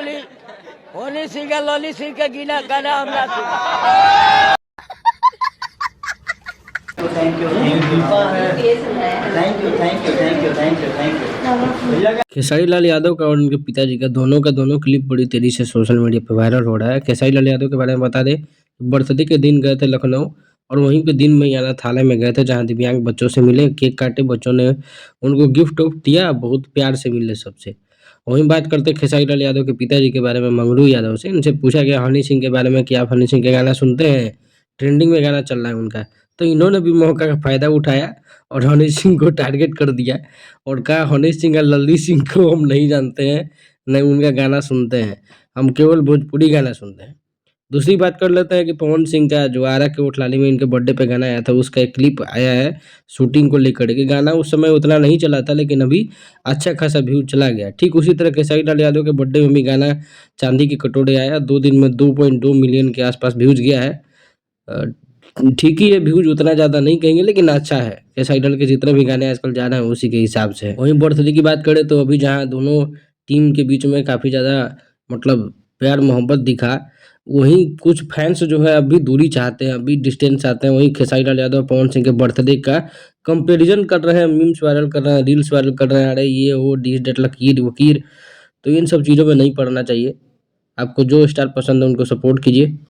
बोली हनी सिंह का लॉली सिंह का गिना गाना हम ना सुना। Thank you thank you thank you thank you thank you thank you thank you. Khesari Lal Yadav का और उनके पिताजी का दोनों क्लिप बड़ी तेजी से सोशल मीडिया पर वायरल हो रहा है। खेसारी लाल यादव के बारे में बता दें, बर्थडे के दिन गए थे लखनऊ और वहीं पे दिन में अनाथालय में गए थे जहां दिव्यांग बच्चों से मिले, केक काटे, बच्चों ने उनको गिफ्ट उफ्ट दिया, बहुत प्यार से मिले सबसे। वहीं बात करते खेसारी लाल यादव के पिताजी के बारे में मंगरू यादव से, इनसे पूछा गया हनी सिंह के बारे में कि आप हनी सिंह के गाना सुनते हैं, ट्रेंडिंग में गाना चल रहा है उनका। तो इन्होंने भी मौका का फायदा उठाया और हनी सिंह को टारगेट कर दिया और कहा हनी सिंह और लल्ली सिंह को हम नहीं जानते हैं, न उनका गाना सुनते हैं, हम केवल भोजपुरी गाना सुनते हैं। दूसरी बात कर लेते हैं कि पवन सिंह का जो आरा के ओठलाली में इनके बर्थडे पे गाना आया था, उसका एक क्लिप आया है शूटिंग को लेकर के। गाना उस समय उतना नहीं चला था लेकिन अभी अच्छा खासा व्यू चला गया। ठीक उसी तरह खेसारी लाल यादव के बर्थडे में भी गाना चांदी के कटोरे आया, 2 दिन में 2.2 मिलियन के आसपास व्यूज गया है। अ, ठीक ही है, व्यूज उतना ज़्यादा नहीं कहेंगे लेकिन अच्छा है। खेसारी लाल के जितने भी गाने आजकल जा रहे हैं उसी के हिसाब से है। वहीं बर्थडे की बात करें तो अभी जहाँ दोनों टीम के बीच में काफ़ी ज़्यादा मतलब प्यार मोहब्बत दिखा, वहीं कुछ फैंस जो है अभी दूरी चाहते हैं, अभी डिस्टेंस चाहते हैं। वहीं खेसारी लाल यादव पवन सिंह के बर्थडे का कंपैरिजन कर रहे हैं, मीम्स वायरल कर रहे हैं, रील्स वायरल कर रहे हैं, अरे ये वो डिस डेट लकीर वकीर। तो इन सब चीज़ों में नहीं पड़ना चाहिए। आपको जो स्टार पसंद है उनको सपोर्ट कीजिए।